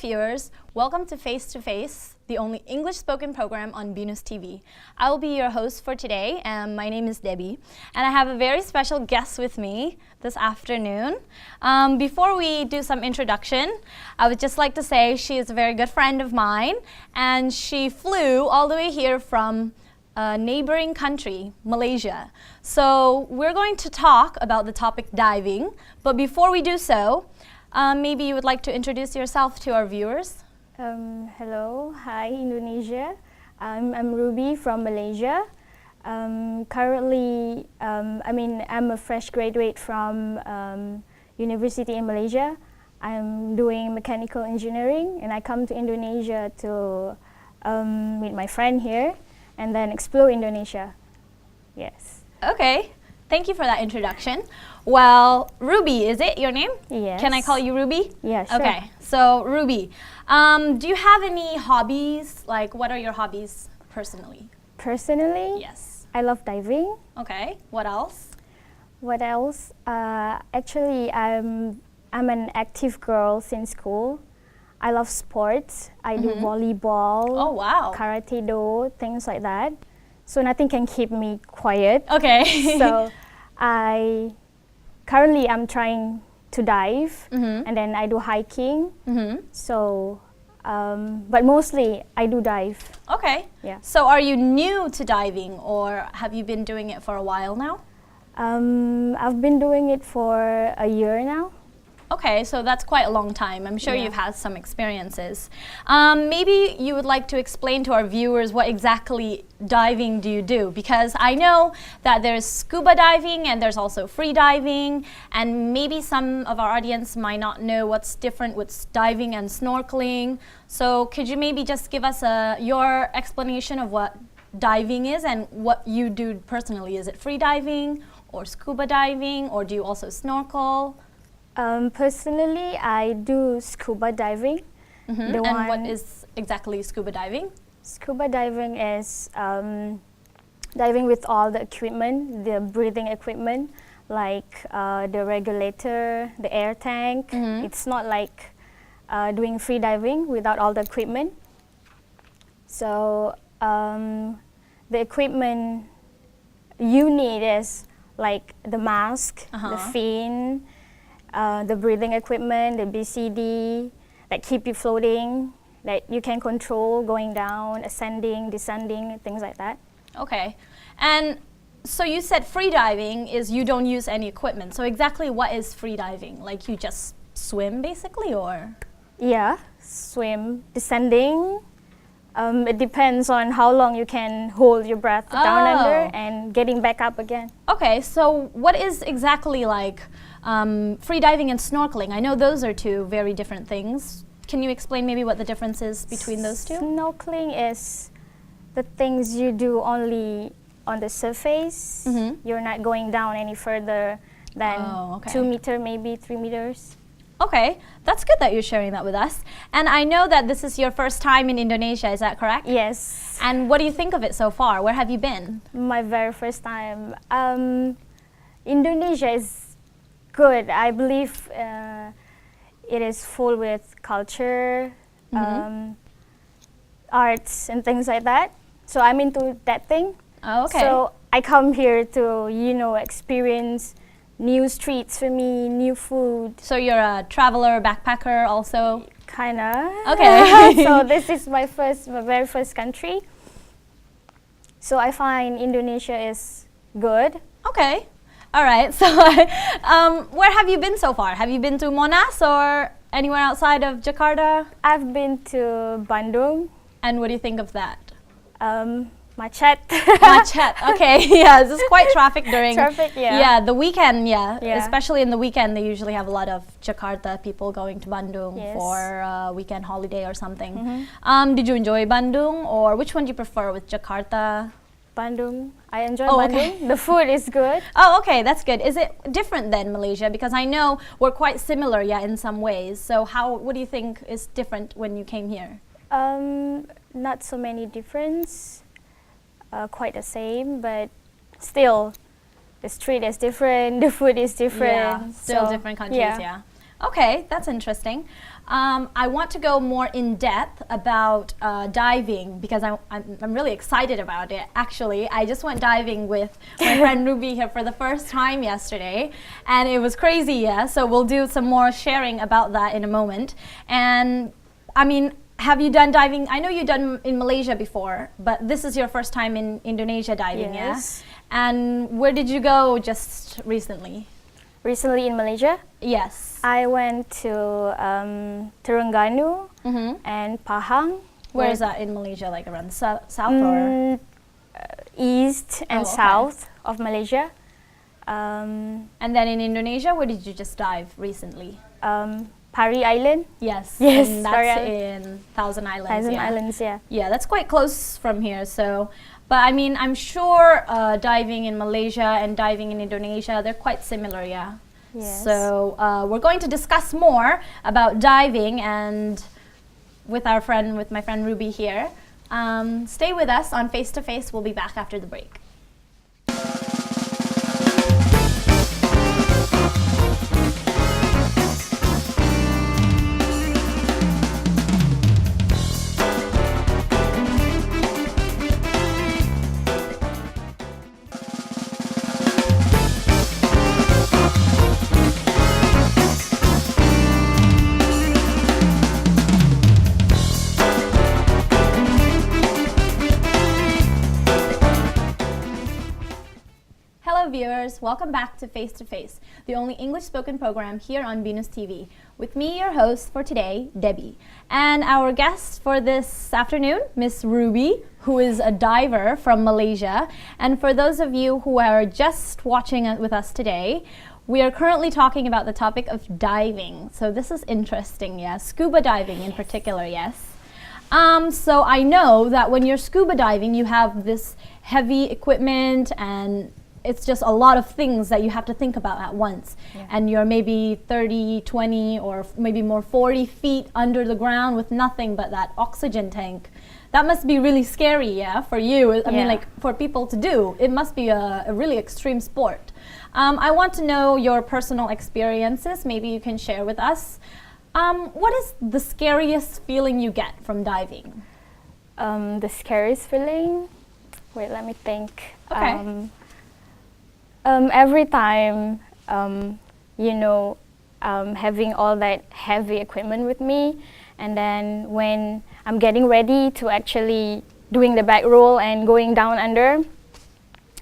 viewers, welcome to Face to Face, the only English spoken program on BINUSTV. I will be your host for today, and my name is Debbie, and I have a very special guest with me this afternoon. Before we do some introduction, I would just like to say she is a very good friend of mine, and she flew all the way here from a neighboring country, Malaysia. So we're going to talk about the topic diving, but before we do so, maybe you would like to introduce yourself to our viewers. Hello, hi Indonesia. I'm Ruby from Malaysia. Currently, I'm a fresh graduate from university in Malaysia. I'm doing mechanical engineering, and I come to Indonesia to meet my friend here and then explore Indonesia. Yes. Okay, thank you for that introduction. Well, Ruby, is it your name? Yes. Can I call you Ruby? Yeah, sure. Okay, so Ruby, do you have any hobbies? Like, what are your hobbies personally? Personally? Yes. I love diving. Okay, what else? What else? Actually, I'm an active girl since school. I love sports. I do volleyball, Oh, wow. karate do, things like that. So nothing can keep me quiet. Okay. So currently I'm trying to dive, and then I do hiking. So, but mostly I do dive. Okay. Yeah. So are you new to diving, or have you been doing it for a while now? I've been doing it for a year now. Okay, so that's quite a long time. I'm sure Yeah. you've had some experiences. Maybe you would like to explain to our viewers what exactly diving do you do? Because I know that there's scuba diving and there's also free diving, and maybe some of our audience might not know what's different with diving and snorkeling. So could you maybe just give us your explanation of what diving is and what you do personally? Is it free diving or scuba diving, or do you also snorkel? Personally, I do scuba diving. And what is exactly scuba diving? Scuba diving is diving with all the equipment, the breathing equipment, like the regulator, the air tank. It's not like doing free diving without all the equipment. So the equipment you need is like the mask, the fin, the breathing equipment, the BCD that keep you floating, that you can control going down, ascending, descending, things like that. Okay. And so you said free diving is you don't use any equipment. So exactly what is free diving? Like you just swim basically, or? Yeah, swim, descending. It depends on how long you can hold your breath down under and getting back up again. Okay, so what is exactly like free diving and snorkeling? I know those are two very different things. Can you explain maybe what the difference is between those two? Snorkeling is the things you do only on the surface. You're not going down any further than 2 meters, maybe 3 meters. Okay, that's good that you're sharing that with us. And I know that this is your first time in Indonesia, is that correct? Yes. And what do you think of it so far? Where have you been? My very first time. Indonesia is good. I believe it is full with culture, arts and things like that. So I'm into that thing. Oh, okay. So I come here to, experience new streets for me, new food. So you're a traveler, backpacker also? Kinda. Okay. So this is my very first country. So I find Indonesia is good. Okay. All right. So where have you been so far? Have you been to Monas or anywhere outside of Jakarta? I've been to Bandung. And what do you think of that? Macet. Macet. Okay. Yeah, this is quite traffic during the weekend. Yeah. Especially in the weekend, they usually have a lot of Jakarta people going to Bandung for a weekend holiday or something. Did you enjoy Bandung, or which one do you prefer, with Jakarta? Bandung. I enjoy Bandung. Okay. The food is good. Oh, okay, that's good. Is it different than Malaysia? Because I know we're quite similar, in some ways. So what do you think is different when you came here? Not so many difference. Quite the same, but still, the street is different, the food is different. Yeah, still different countries, yeah. Okay, that's interesting. I want to go more in depth about diving because I'm really excited about it. Actually, I just went diving with my friend Ruby here for the first time yesterday, and it was crazy, yeah. So we'll do some more sharing about that in a moment. And I mean, have you done diving? I know you've done in Malaysia before, but this is your first time in Indonesia diving, Yes. yeah? And where did you go just recently? Recently in Malaysia, Yes. I went to Terengganu and Pahang. Where is that in Malaysia? Like around south or? East and Oh, okay. south of Malaysia. And then in Indonesia, where did you just dive recently? Pari Island. Yes. Yes, And Pari that's Island. in Thousand Islands. Thousand yeah. Islands, yeah. Yeah, that's quite close from here. So, but I mean, I'm sure diving in Malaysia and diving in Indonesia, they're quite similar, yeah. Yes. So we're going to discuss more about diving and with my friend Ruby here. Stay with us on Face to Face. We'll be back after the break. Hello viewers, welcome back to Face, the only English spoken program here on BINUSTV. With me, your host for today, Debbie. And our guest for this afternoon, Miss Ruby, who is a diver from Malaysia. And for those of you who are just watching with us today, we are currently talking about the topic of diving. So this is interesting, yes. Scuba diving in particular, yes. So I know that when you're scuba diving, you have this heavy equipment and it's just a lot of things that you have to think about at once. Yeah. And you're maybe 30, 20, or maybe more 40 feet under the ground with nothing but that oxygen tank. That must be really scary, yeah, for you. I mean, like, for people to do. It must be a really extreme sport. I want to know your personal experiences. Maybe you can share with us. What is the scariest feeling you get from diving? The scariest feeling? Wait, let me think. Okay. Every time, having all that heavy equipment with me, and then when I'm getting ready to actually doing the back roll and going down under,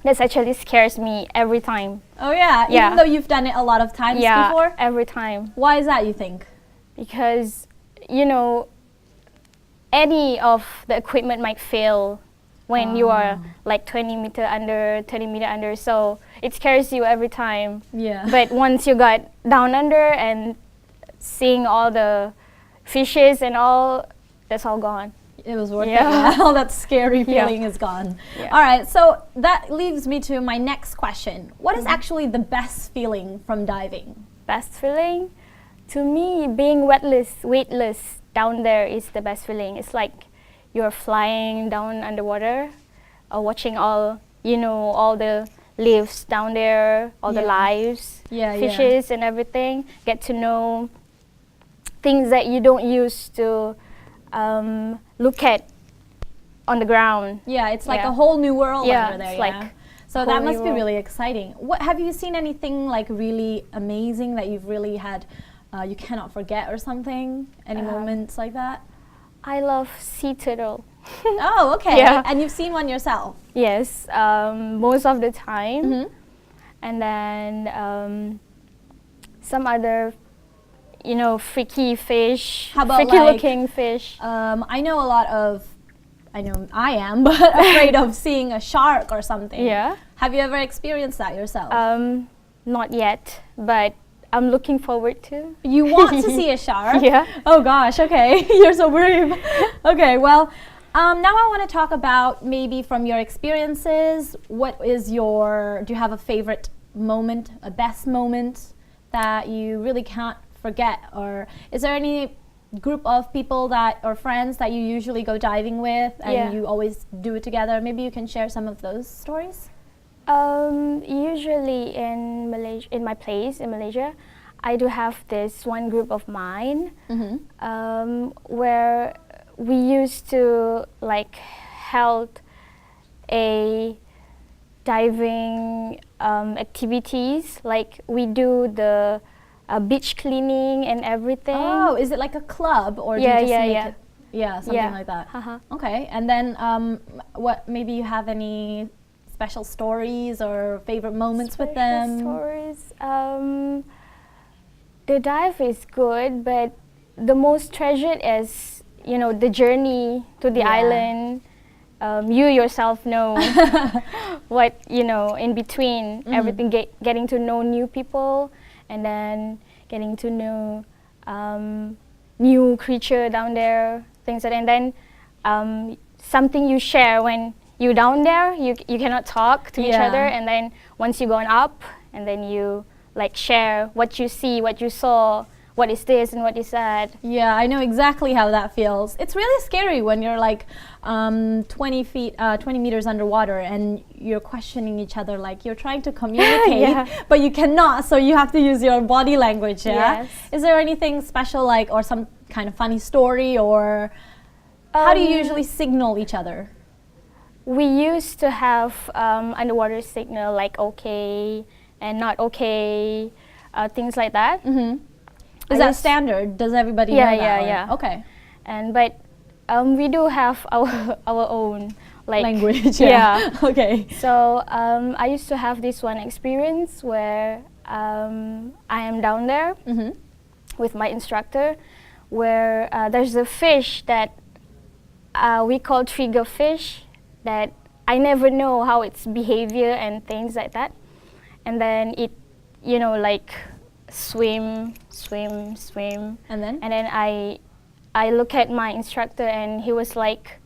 that actually scares me every time. Oh yeah, Yeah. even though you've done it a lot of times before? Every time. Why is that, you think? Because, any of the equipment might fail when you are like 20 meter under, 30 meter under, so it scares you every time. Yeah. But once you got down under and seeing all the fishes and all, that's all gone. It was worth Yeah. it. Yeah. All that scary Yeah. feeling is gone. Yeah. All right, so that leads me to my next question. What is actually the best feeling from diving? Best feeling? To me, being weightless down there is the best feeling. It's like you're flying down underwater, or watching all the leaves down there, all the lives, fishes and everything. Get to know things that you don't used to look at on the ground. Yeah, it's like a whole new world under there. It's Yeah. like So whole that new must be world. really exciting. What have you seen anything like really amazing that you've really had you cannot forget or something? Any moments like that? I love sea turtle. Oh, okay. Yeah. And you've seen one yourself? Yes, most of the time. Mm-hmm. And then some other, freaky fish, How about freaky like, looking fish. I know I am, but afraid of seeing a shark or something. Yeah. Have you ever experienced that yourself? Not yet, but I'm looking forward to. You want to see a shark? Yeah. Oh gosh, okay. You're so brave. Okay, well, now I want to talk about maybe from your experiences, do you have a favorite moment, a best moment that you really can't forget? Or is there any group of people or friends that you usually go diving with and you always do it together? Maybe you can share some of those stories? Usually in my place in Malaysia, I do have this one group of mine where we used to like held a diving activities. Like we do the beach cleaning and everything. Oh, is it like a club or do you just make it? Yeah, something like that. Okay, and then what? Maybe you have any special stories or favorite moments with them? Stories. The dive is good, but the most treasured is the journey to the island. You yourself know what in between everything, getting to know new people, and then getting to know new creature down there, things like that. And then something you share when you're down there, you cannot talk to each other, and then once you've gone up, and then you like share what you see, what you saw, what is this and what is that. Yeah, I know exactly how that feels. It's really scary when you're like 20 meters underwater and you're questioning each other, like you're trying to communicate, but you cannot, so you have to use your body language, Yes. Is there anything special, like, or some kind of funny story, or how do you usually signal each other? We used to have underwater signal, like okay and not okay, things like that. Is that standard? Does everybody know that? Yeah. Okay. But we do have our own like language. Okay. So I used to have this one experience where I am down there with my instructor, where there's a fish that we call trigger fish, that I never know how its behavior and things like that, and then it like swim, and then I look at my instructor and he was like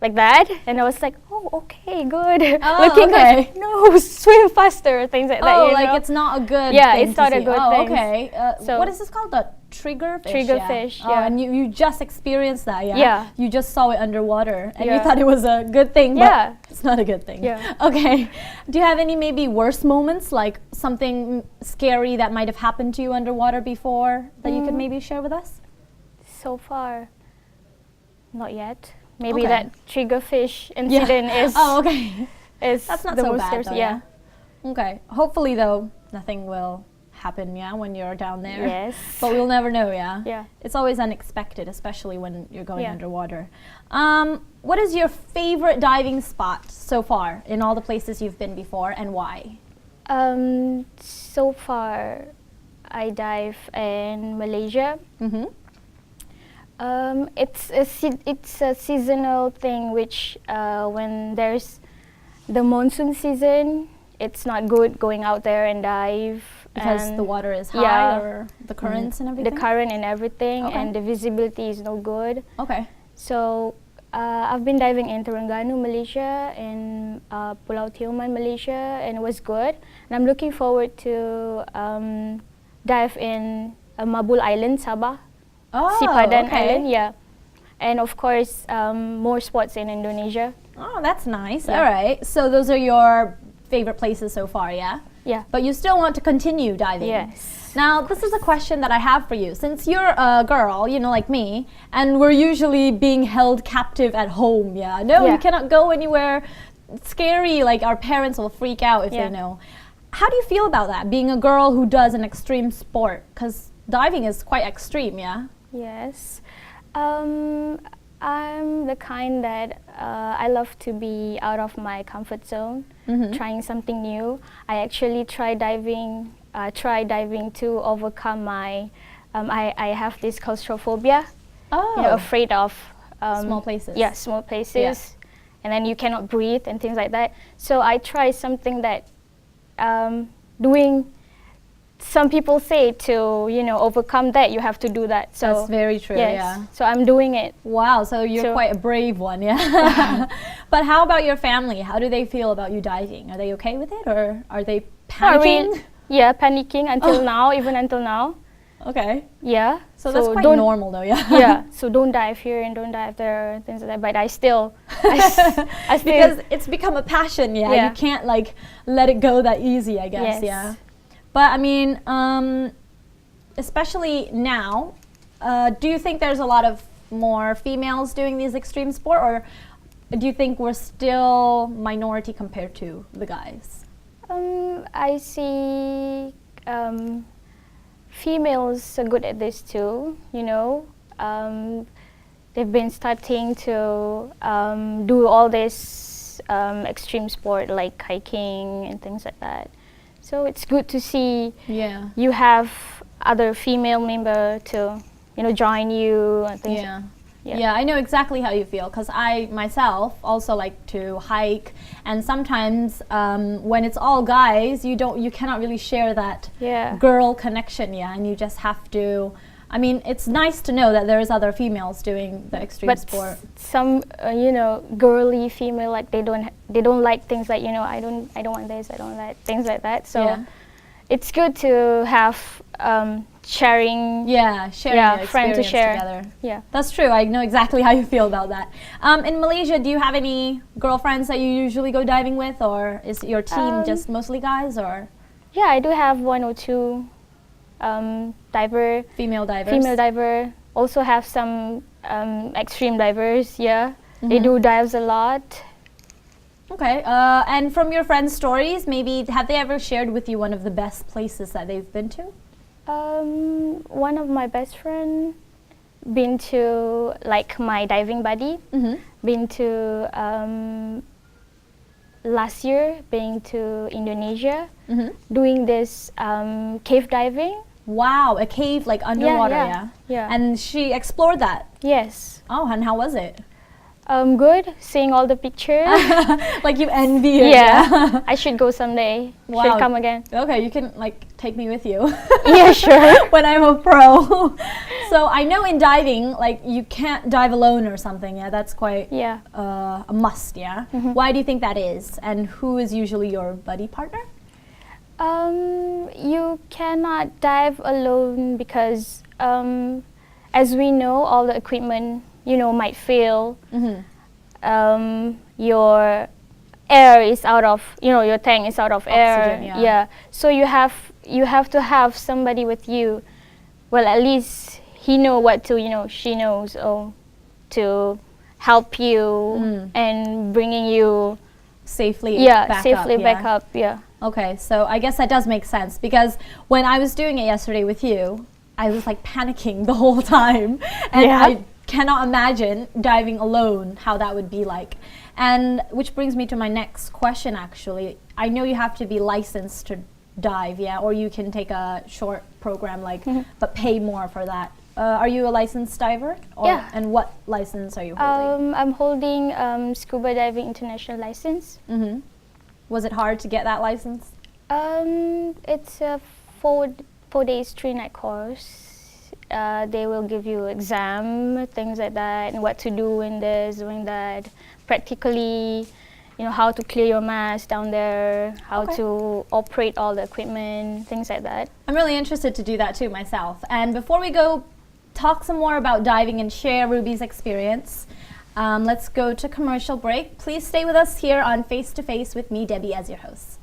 that, and I was like, oh, okay, good. Looking at, no, swim faster, things like that. Oh, like it's not a good thing it's not a good thing. Okay. So what is this called? The trigger fish? Trigger fish, and you just experienced that, Yeah. You just saw it underwater and you thought it was a good thing, but it's not a good thing. Yeah. Okay. Do you have any maybe worse moments, like something scary that might have happened to you underwater before that you could maybe share with us? So far, not yet. Maybe that triggerfish incident is. Oh, okay. Is that's not the so most bad, though, yeah. Okay. Hopefully, though, nothing will happen, when you're down there. Yes. But we'll never know, Yeah. It's always unexpected, especially when you're going underwater. What is your favorite diving spot so far in all the places you've been before, and why? So far, I dive in Malaysia. It's a seasonal thing, which when there's the monsoon season, it's not good going out there and dive. Because the water is high, or the currents and everything? The current and everything, and the visibility is no good. Okay. So I've been diving in Terengganu, Malaysia, in Pulau Tioman, Malaysia, and it was good. And I'm looking forward to dive in Mabul Island, Sabah. Sipadan Island, and of course more spots in Indonesia. Oh, that's nice. All right, so those are your favorite places so far, yeah? But you still want to continue diving? Yes. Now, this is a question that I have for you. Since you're a girl, like me, and we're usually being held captive at home, you cannot go anywhere. It's scary, like our parents will freak out if they know. How do you feel about that, being a girl who does an extreme sport? Because diving is quite extreme, Yes. I'm the kind that I love to be out of my comfort zone, trying something new. I actually try diving to overcome my, I have this claustrophobia, afraid of small places. Yeah, small places. And then you cannot breathe and things like that. So I try something that doing. Some people say to overcome that you have to do that. So that's very true. So I'm doing it. Wow. So you're quite a brave one, But how about your family? How do they feel about you diving? Are they okay with it, or are they panicking? Panicking until now, even until now. Okay. Yeah. So that's quite normal, though. Yeah. So don't dive here and don't dive there, things like that. But I still, because it's become a passion. You can't like let it go that easy, I guess. Yes. But I mean, especially now, do you think there's a lot of more females doing these extreme sport, or do you think we're still minority compared to the guys? I see females are good at this too, you know. They've been starting to do all this extreme sport like hiking and things like that. So it's good to see you have other female member to, you know, join you and things. Yeah, I know exactly how you feel, because I myself also like to hike, and sometimes when it's all guys, you cannot really share that girl connection, and you just have to. I mean, it's nice to know that there's other females doing the extreme sport. Some, you know, girly female, like they don't like things like, you know, I don't want this, I don't like things like that. So it's good to have sharing friends to share together. Yeah, that's true. I know exactly how you feel about that. In Malaysia, do you have any girlfriends that you usually go diving with, or is your team just mostly guys? Or yeah, I do have one or two female diver. Also have some extreme divers. They do dives a lot. Okay, and from your friends' stories, maybe have they ever shared with you one of the best places that they've been to? One of my best friend been to, like, my diving buddy, been to last year, been to Indonesia, doing this cave diving. Wow, a cave like underwater, yeah. And she explored that? Yes. Oh, and how was it? Good, seeing all the pictures. Like you envy it. Yeah. I should go someday. Wow. Should come again. Okay, you can like take me with you. Yeah, sure. When I'm a pro. So I know in diving, like you can't dive alone or something. Yeah, that's quite a must. Yeah. Why do you think that is? And who is usually your buddy partner? You cannot dive alone because, as we know, all the equipment, you know, might fail. Your air is out of, you know, your tank is out of Oxygen, air. So you have to have somebody with you. Well, at least he know what to, you know, she knows, to help you and bringing you safely back up. Okay, so I guess that does make sense, because when I was doing it yesterday with you, I was like panicking the whole time, and I cannot imagine diving alone, how that would be like. And which brings me to my next question, actually. I know you have to be licensed to dive, or you can take a short program, like, but pay more for that. Are you a licensed diver? And what license are you holding? I'm holding scuba diving international license. Was it hard to get that license? It's a 4 days 3-night course. They will give you exam, things like that, and what to do in this, doing that. Practically, you know, how to clear your mask down there, how to operate all the equipment, things like that. I'm really interested to do that too myself. And before we go talk some more about diving and share Ruby's experience, let's go to commercial break. Please stay with us here on Face to Face with me, Debbie, as your host.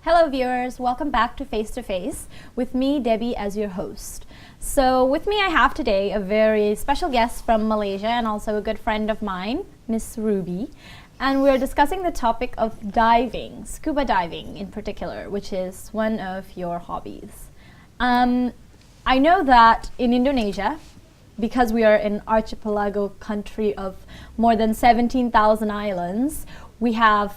Hello viewers, welcome back to Face to Face with me, Debbie, as your host. So with me I have today a very special guest from Malaysia and also a good friend of mine, Miss Ruby. And we're discussing the topic of diving, scuba diving in particular, which is one of your hobbies. I know that in Indonesia, because we are an archipelago country of more than 17,000 islands, we have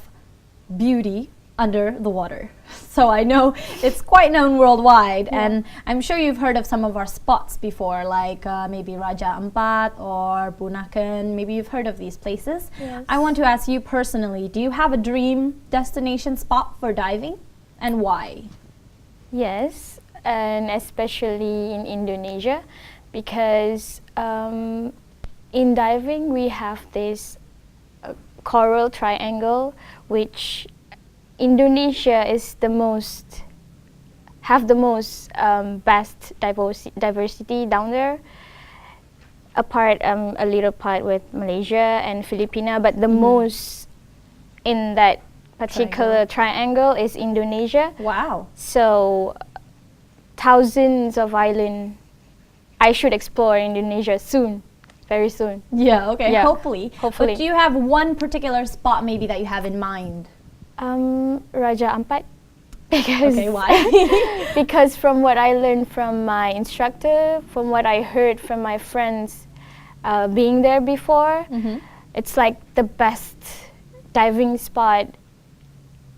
beauty under the water. So I know it's quite known worldwide, and I'm sure you've heard of some of our spots before, like maybe Raja Ampat or Bunaken. Maybe you've heard of these places. Yes. I want to ask you personally, do you have a dream destination spot for diving? and why? Yes, and especially in Indonesia, because in diving we have this coral triangle, which Indonesia is the most best diversity down there. A little part with Malaysia and Filipina, but the most in that particular triangle is Indonesia. Wow. So thousands of islands I should explore Indonesia soon, very soon. Yeah, okay, Yeah, hopefully. hopefully. But do you have one particular spot maybe that you have in mind? Raja Ampat. Because Okay, why? because from what I learned from my instructor, from what I heard from my friends being there before, it's like the best diving spot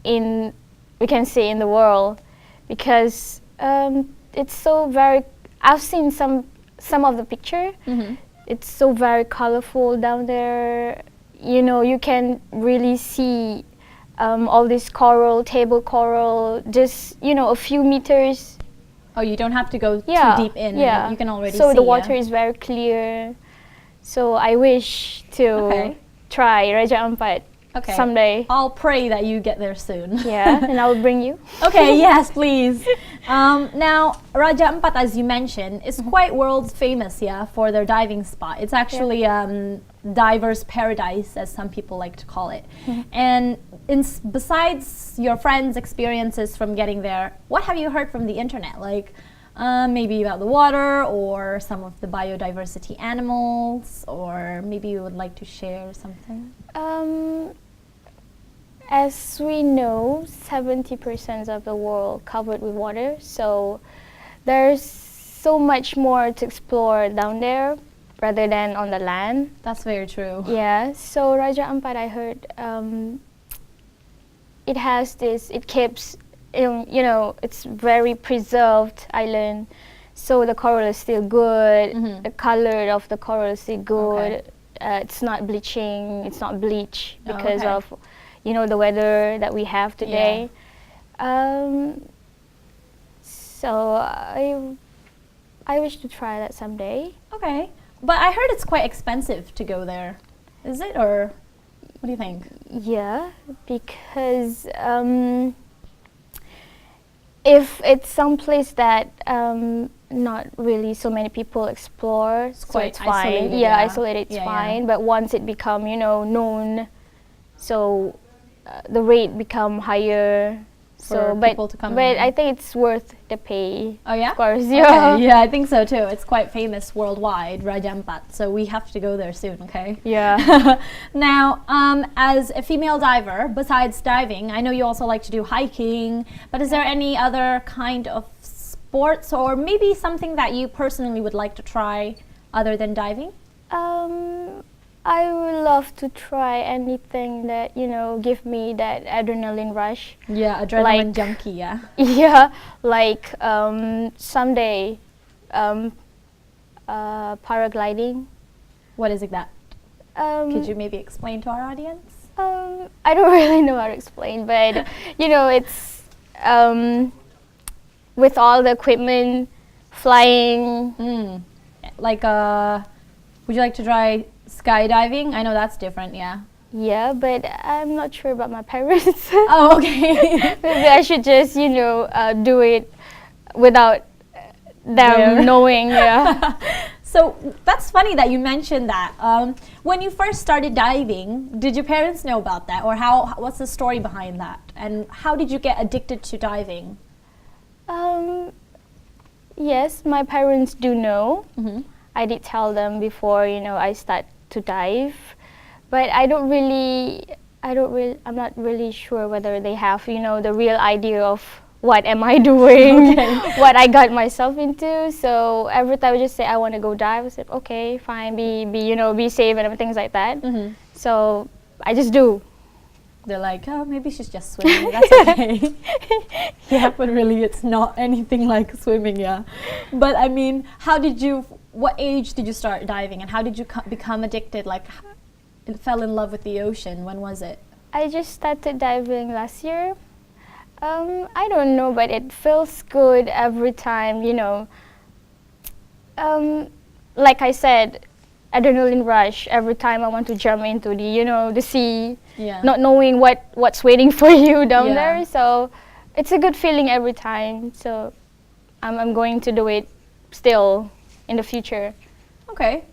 in, we can say, in the world, because it's so very, I've seen some of the picture. It's so very colorful down there. You know, you can really see all this coral, table coral, just, you know, a few meters. Oh, you don't have to go too deep in. Yeah, You can already see. So the water is very clear. So I wish to try Raja Ampat someday. I'll pray that you get there soon. Yeah, and I will bring you. Okay, yes, please. Now, Raja Ampat, as you mentioned, is quite world famous, for their diving spot. It's actually diver's paradise, as some people like to call it. And besides your friends' experiences from getting there, what have you heard from the internet? Like maybe about the water or some of the biodiversity animals, or maybe you would like to share something? As we know, 70% of the world covered with water, so there's so much more to explore down there rather than on the land. That's very true. Yeah, so Raja Ampat, I heard, it has this, it keeps, you know, it's very preserved island, so the coral is still good, the color of the coral is still good, it's not bleaching, it's not bleach because of, you know, the weather that we have today. So I wish to try that someday. Okay, but I heard it's quite expensive to go there. Is it, or what do you think? Yeah, because if it's some place that not really so many people explore, It's so quite it's fine. isolated, Yeah, isolated, it's Yeah, fine. But once it become, you know, known, so the rate become higher. For but people to come but in. I think it's worth the pay. Oh yeah? Of course, Okay, yeah. yeah, I think so too. It's quite famous worldwide, Raja Ampat, so we have to go there soon, okay? Yeah. Now, as a female diver, besides diving, I know you also like to do hiking, but is there any other kind of sports or maybe something that you personally would like to try other than diving? I would love to try anything that, you know, give me that adrenaline rush. Yeah, adrenaline junkie, yeah. Yeah, like someday paragliding. What is it that? Um, Could you maybe explain to our audience? I don't really know how to explain, but you know, it's with all the equipment, flying. Like, would you like to try skydiving? I know that's different, yeah. Yeah, but I'm not sure about my parents. Oh, okay. Maybe I should just, you know, do it without them knowing. Yeah. So that's funny that you mentioned that. When you first started diving, did your parents know about that, or what's the story behind that? And how did you get addicted to diving? Yes, my parents do know. I did tell them before, you know, I start to dive, but I'm not really sure whether they have, you know, the real idea of what am I doing, what I got myself into. So every time I just say I want to go dive, I said okay, fine, be safe and things like that. So I just do. They're like, oh, maybe she's just swimming. That's okay. Yeah, but really, it's not anything like swimming. Yeah, but I mean, what age did you start diving, and how did you become addicted? Like, fell in love with the ocean. When was it? I just started diving last year. I don't know, but it feels good every time, you know. Like I said, adrenaline rush every time I want to jump into the, you know, the sea, not knowing what's waiting for you down there. So it's a good feeling every time. So I'm going to do it still in the future. Okay.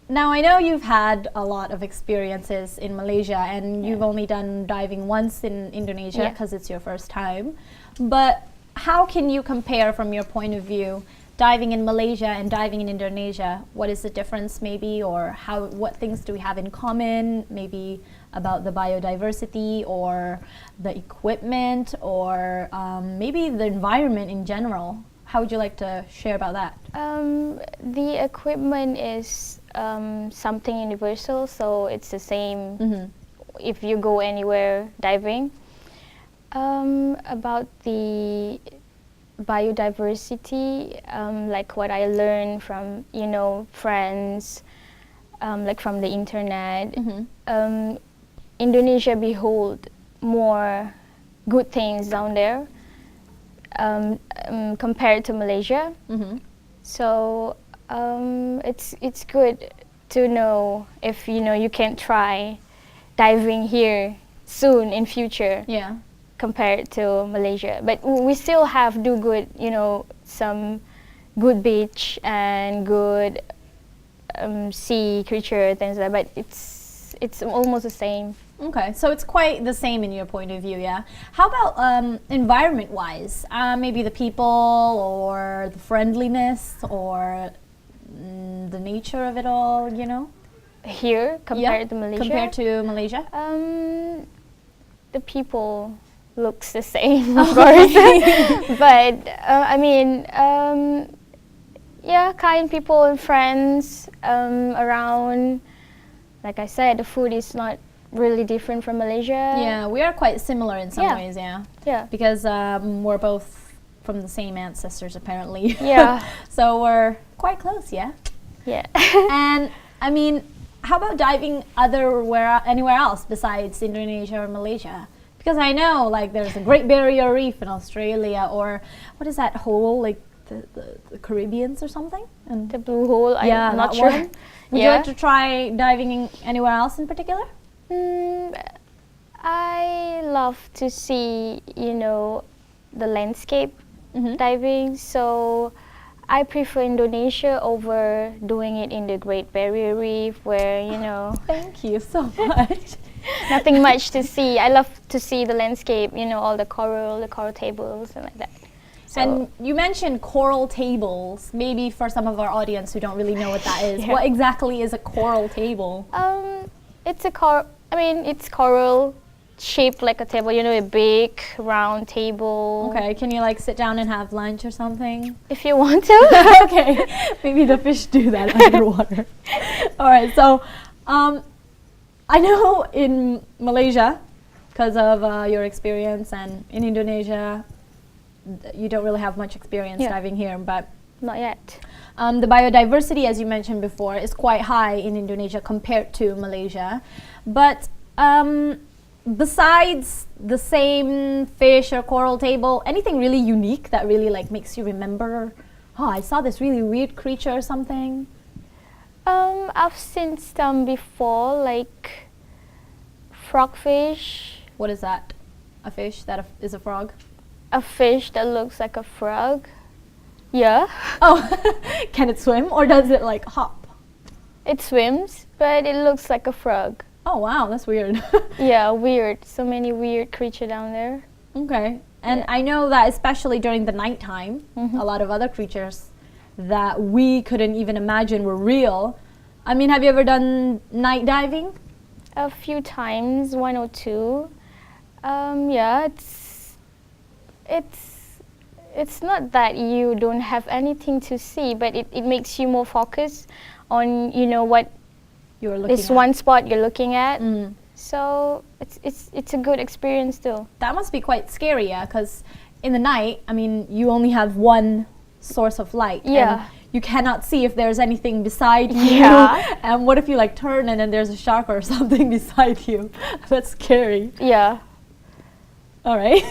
Now I know you've had a lot of experiences in Malaysia, and you've only done diving once in Indonesia because it's your first time. But how can you compare from your point of view diving in Malaysia and diving in Indonesia? What is the difference maybe, or what things do we have in common, maybe about the biodiversity or the equipment or maybe the environment in general? How would you like to share about that? The equipment is something universal, so it's the same if you go anywhere diving. About the biodiversity, like what I learned from, you know, friends, like from the internet, Indonesia behold more good things down there compared to Malaysia. So it's good to know if, you know, you can try diving here soon in future. Compared to Malaysia, but we still do good, you know, some good beach and good sea creature things like that. But it's almost the same. Okay, so it's quite the same in your point of view, yeah. How about environment-wise? Maybe the people or the friendliness or the nature of it all, you know? Here compared to Malaysia. Compared to Malaysia. The people looks the same, of course. But I mean, yeah, kind people and friends around. Like I said, the food is not really different from Malaysia. Yeah, we are quite similar in some ways, Yeah. Because we're both from the same ancestors, apparently. Yeah. So we're quite close, yeah? Yeah. And, I mean, how about diving anywhere else besides Indonesia or Malaysia? Because I know, like, there's a Great Barrier Reef in Australia, or what is that hole, like the Caribbeans or something? And the blue hole, I'm not sure. One. Would you like to try diving anywhere else in particular? I love to see, you know, the landscape diving, so I prefer Indonesia over doing it in the Great Barrier Reef, where, you know. Thank you so much. Nothing much to see. I love to see the landscape, you know, all the coral tables and like that. So and you mentioned coral tables. Maybe for some of our audience who don't really know what that is, what exactly is a coral table? It's it's coral shaped like a table, you know, a big round table. Okay, can you like sit down and have lunch or something? If you want to. Okay, maybe the fish do that underwater. All right, so I know in Malaysia, because of your experience, and in Indonesia, you don't really have much experience diving here, but not yet. The biodiversity, as you mentioned before, is quite high in Indonesia compared to Malaysia. But besides the same fish or coral table, anything really unique that really like makes you remember, oh, I saw this really weird creature or something? I've seen some before, like frogfish. What is that? A fish that is a frog? A fish that looks like a frog. Yeah. Oh, can it swim or does it like hop? It swims, but it looks like a frog. Oh wow, that's weird. Yeah, weird. So many weird creatures down there. Okay. And I know that especially during the nighttime, a lot of other creatures that we couldn't even imagine were real. I mean, have you ever done night diving? A few times, 1 or 2. Yeah, it's not that you don't have anything to see, but it makes you more focused on, you know, what you're looking is one spot you're looking at. So it's a good experience too. That must be quite scary, yeah, because in the night, I mean, you only have one source of light. Yeah. And you cannot see if there's anything beside you. Yeah. And what if you like turn and then there's a shark or something beside you? That's scary. Yeah. All right.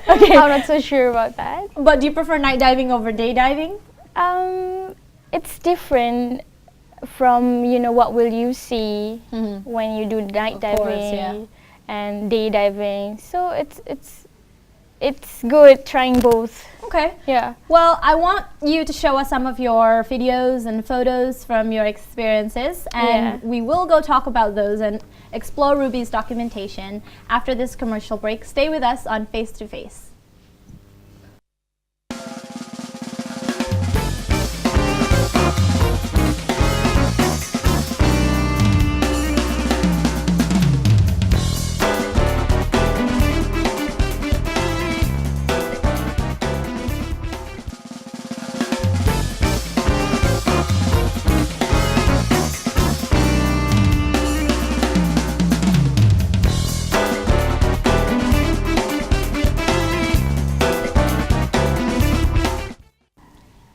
Okay. I'm not so sure about that. But do you prefer night diving over day diving? It's different from what will you see when you do night diving course, yeah. and day diving. So it's good trying both. Okay. Yeah. Well, I want you to show us some of your videos and photos from your experiences, and we will go talk about those and explore Ruby's documentation after this commercial break. Stay with us on Face to Face.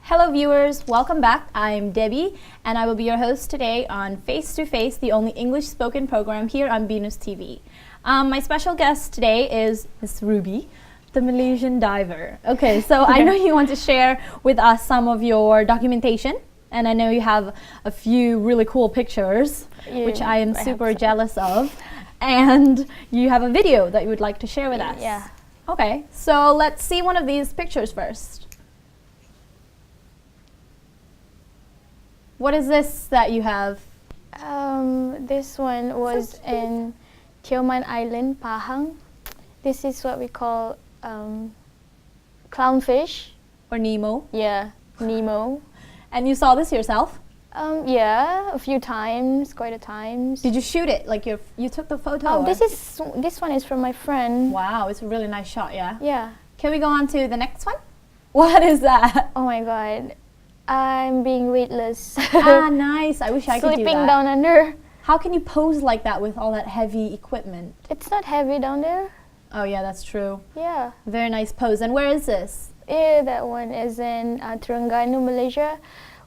Hello viewers, welcome back. I'm Debbie and I will be your host today on Face to Face, the only English spoken program here on BINUSTV. My special guest today is Miss Ruby, the Malaysian diver. Okay, so I know you want to share with us some of your documentation, and I know you have a few really cool pictures, which I am super jealous of, and you have a video that you would like to share with us. Yeah. Okay, so let's see one of these pictures first. What is this that you have? This one was in Tioman Island, Pahang. This is what we call clownfish. Or Nemo. Yeah, Nemo. And you saw this yourself? Yeah, a few times, quite a times. Did you shoot it? Like you took the photo? Oh, this one is from my friend. Wow, it's a really nice shot, yeah? Yeah. Can we go on to the next one? What is that? Oh my god. I'm being weightless. Ah, nice. I wish I could do that. Sleeping down under. How can you pose like that with all that heavy equipment? It's not heavy down there. Oh yeah, that's true. Yeah. Very nice pose. And where is this? Yeah, that one is in Terengganu, Malaysia.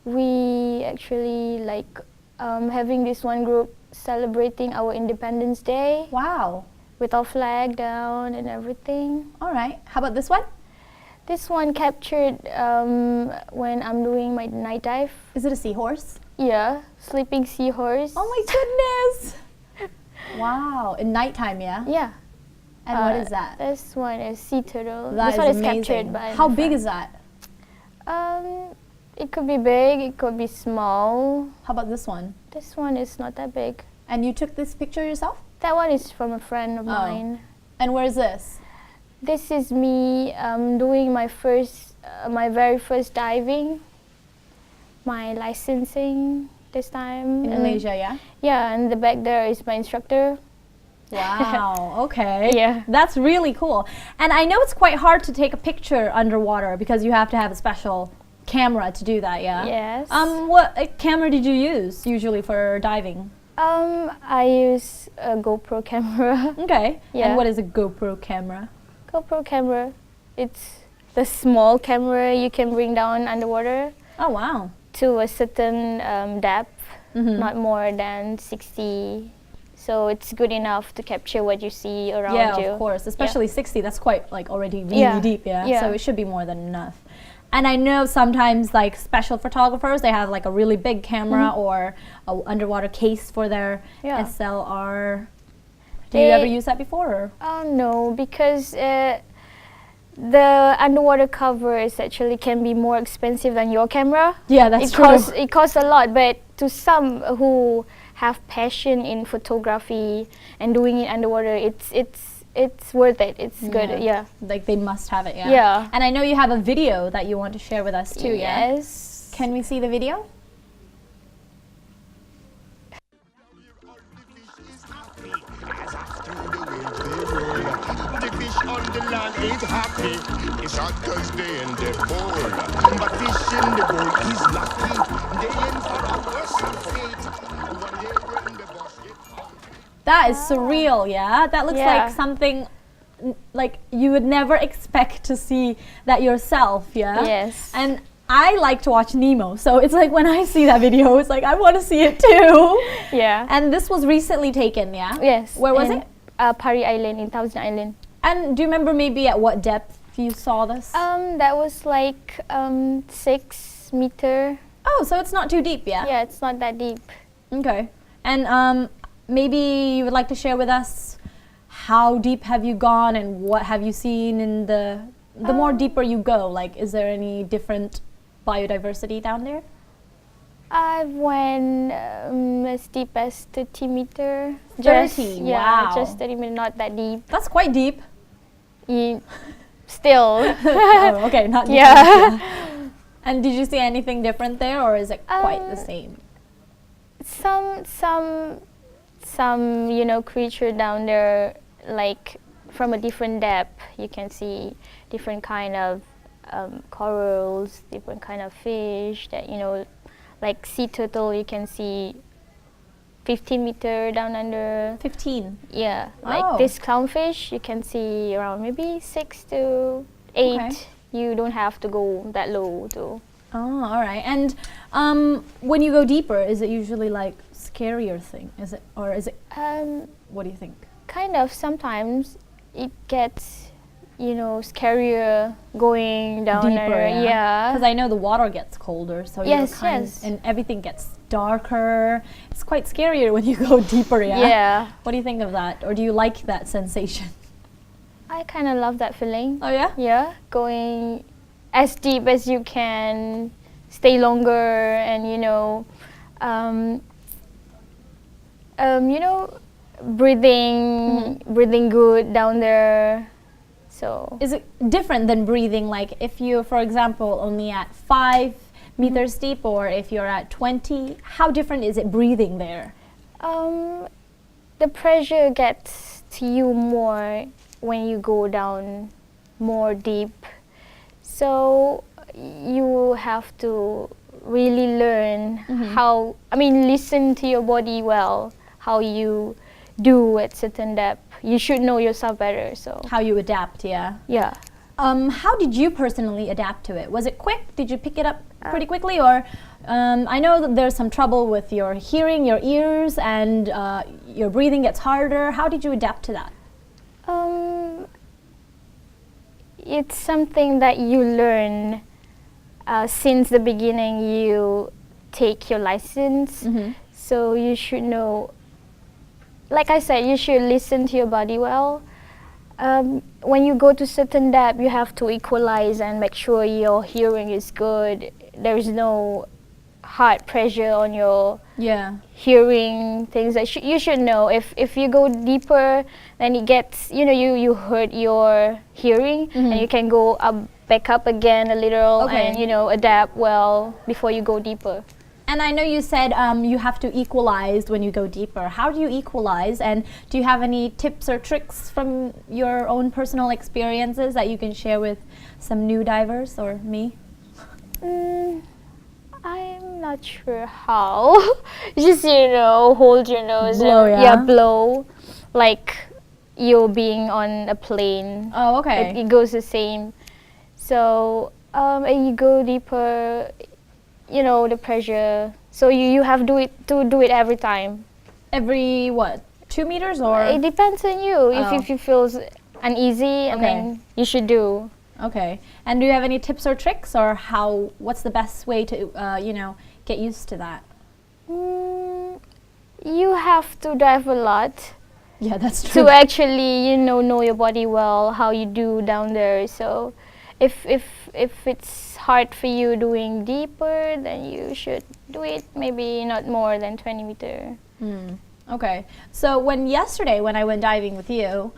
We actually having this one group celebrating our Independence Day. Wow. With our flag down and everything. All right. How about this one? This one captured when I'm doing my night dive. Is it a seahorse? Yeah, sleeping seahorse. Oh my goodness! Wow, in nighttime, yeah? Yeah. And what is that? This one is sea turtle. That this one is amazing. captured by How my big friend. is that? It could be big, it could be small. How about this one? This one is not that big. And you took this picture yourself? That one is from a friend of mine. And where is this? This is me doing my very first diving, my licensing this time. In Malaysia, yeah? Yeah, and the back there is my instructor. Wow, okay. Yeah. That's really cool. And I know it's quite hard to take a picture underwater because you have to have a special camera to do that, yeah? Yes. What camera did you use usually for diving? I use a GoPro camera. Okay. Yeah. And what is a GoPro camera? GoPro camera, it's the small camera you can bring down underwater. Oh, wow. To a certain depth, not more than 60. So it's good enough to capture what you see around you. Yeah, of course. Especially 60, that's quite already really deep, yeah? So it should be more than enough. And I know sometimes special photographers, they have a really big camera or an underwater case for their SLR. Do you ever use that before? Or? No, because the underwater covers actually can be more expensive than your camera. Yeah, that's true. It costs a lot, but to some who have passion in photography and doing it underwater, it's worth it. It's good, yeah. They must have it, yeah. Yeah. And I know you have a video that you want to share with us too, yeah? Yes. Can we see the video? On the land ain't happy. It's hot 'cause they in the cold. But fish in the boat is lucky. They in for a worse fate. One day when the boss get That is surreal, yeah? That looks like something you would never expect to see that yourself, yeah? Yes. And I like to watch Nemo, so it's when I see that video, it's I want to see it too. Yeah. And this was recently taken, yeah? Yes. Where was it? Pari Island, in Thousand Island. And do you remember maybe at what depth you saw this? That was like 6 meter. Oh, so it's not too deep, yeah? Yeah, it's not that deep. Okay. And maybe you would like to share with us how deep have you gone and what have you seen in the more deeper you go? Like, is there any different biodiversity down there? I went as deep as 30 meter. 30, Yeah, wow. just 30 meter, not that deep. That's quite deep. Still. Oh, okay, not deep. Yeah. And did you see anything different there, or is it quite the same? Some creature down there, like from a different depth. You can see different kind of corals, different kind of fish that like sea turtle. You can see 15 meter down under. 15. Yeah, Oh. like this clownfish, you can see around maybe 6 to 8. Okay. You don't have to go that low though. Oh, all right. And when you go deeper, is it usually like scarier thing? Is it, or is it? What do you think? Kind of. Sometimes it gets, scarier going down Deeper, there. yeah. Because Yeah. I know the water gets colder, so Yes, yes. and everything gets darker. It's quite scarier when you go deeper, yeah. Yeah. What do you think of that, or do you like that sensation? I kind of love that feeling. Oh yeah. Yeah, going as deep as you can, stay longer, and breathing good down there. So Is it different than breathing? Like if you, for example, only at 5 meters deep, or if you're at 20, how different is it breathing there? the pressure gets to you more when you go down more deep. So you have to really learn how, listen to your body well, how you do at certain depth. You should know yourself better, so. How you adapt, yeah. Yeah. How did you personally adapt to it? Was it quick? Did you pick it up pretty quickly? Or I know that there's some trouble with your hearing, your ears, and your breathing gets harder. How did you adapt to that? It's something that you learn since the beginning you take your license. So you should know, like I said, you should listen to your body well. When you go to certain depth, you have to equalize and make sure your hearing is good. There is no hard pressure on your hearing things that you should know. If you go deeper, then it gets, you hurt your hearing, and you can go back up again a little and, adapt well before you go deeper. And I know you said you have to equalize when you go deeper. How do you equalize? And do you have any tips or tricks from your own personal experiences that you can share with some new divers or me? I'm not sure how. Just, hold your nose. Blow, and, blow. Like you're being on a plane. Oh, okay. It goes the same. So, and you go deeper, the pressure. So you have to do it every time. Every, what, 2 meters or? It depends on you. If you feel uneasy, and then you should do. Okay. And do you have any tips or tricks, or what's the best way to, get used to that? You have to dive a lot. Yeah, that's true. To actually, know your body well, how you do down there. So if it's hard for you doing deeper, then you should do it maybe not more than 20 meters. Okay. So yesterday when I went diving with you,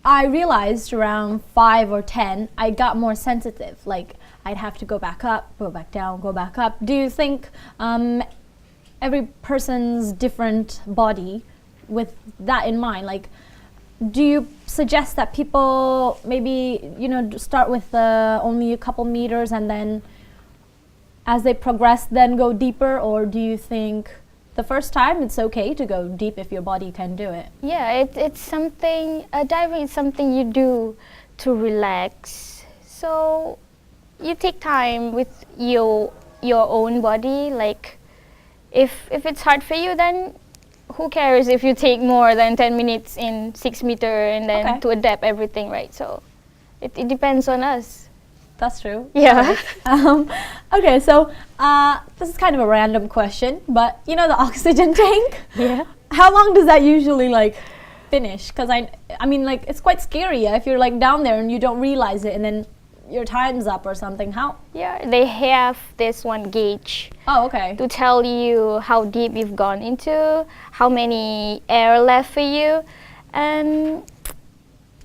I realized around 5 or 10, I got more sensitive. Like I'd have to go back up, go back down, go back up. Do you think every person's different body, with that in mind, like, do you suggest that people maybe, start with only a couple meters and then as they progress then go deeper? Or do you think the first time it's okay to go deep if your body can do it? Yeah, it's something, diving is something you do to relax. So you take time with your own body. Like if it's hard for you, then who cares if you take more than 10 minutes in 6 meter and then Okay. to adapt everything, right? So it depends on us. That's true. Yeah. Okay, so this is kind of a random question, but you know the oxygen tank? Yeah. How long does that usually like finish? Because I mean like it's quite scary if you're like down there and you don't realize it and then your time's up or something. How? Yeah, they have this one gauge Oh, okay. to tell you how deep you've gone into, how many air left for you, and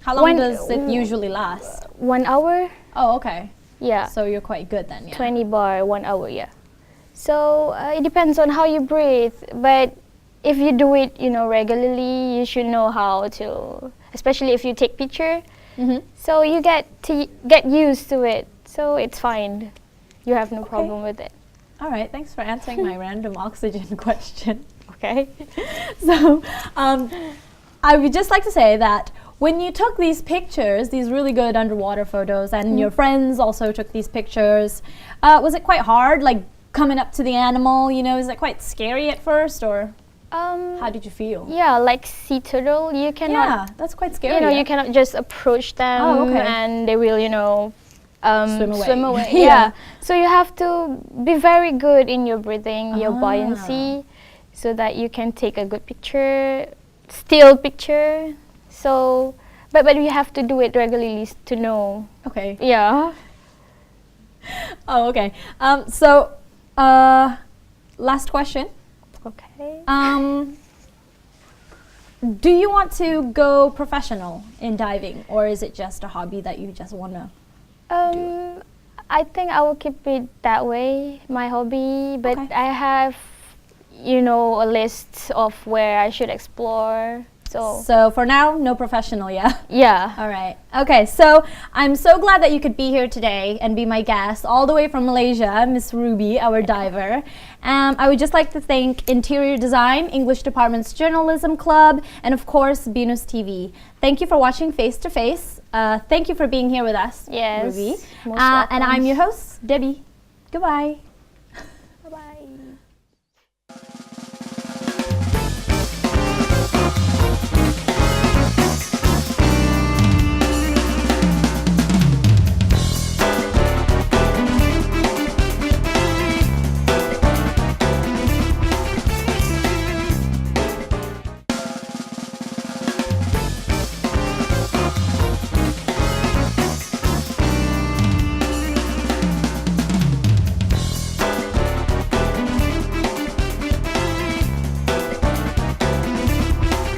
How long When- does it usually last? 1 hour. Oh, okay. Yeah. So you're quite good then, yeah. 20 bar, 1 hour, yeah. So it depends on how you breathe, but if you do it, regularly, you should know how to, especially if you take picture. Mm-hmm. So you get used to it. So it's fine. You have no problem with it. All right, thanks for answering my random oxygen question. Okay. So, I would just like to say that when you took these pictures, these really good underwater photos, and your friends also took these pictures, was it quite hard, like coming up to the animal? Is it quite scary at first, or how did you feel? Yeah, like sea turtle, you cannot. Yeah, that's quite scary. You cannot just approach them Oh, okay. and they will, Swim away. Yeah. Yeah. So you have to be very good in your breathing, your Ah. buoyancy, so that you can take a good picture, still picture. So, but you have to do it regularly to know. Okay. Yeah. Oh, okay. So, last question. Okay. Do you want to go professional in diving, or is it just a hobby that you just want to? I think I will keep it that way, my hobby. But Okay. I have, a list of where I should explore. So for now, no professional, yeah? Yeah. All right. Okay, so I'm so glad that you could be here today and be my guest all the way from Malaysia, Miss Ruby, our diver. I would just like to thank Interior Design, English Department's Journalism Club, and of course, BINUSTV. Thank you for watching Face to Face. Thank you for being here with us, Yes. Ruby. Most And I'm welcome. your host, Debbie. Goodbye.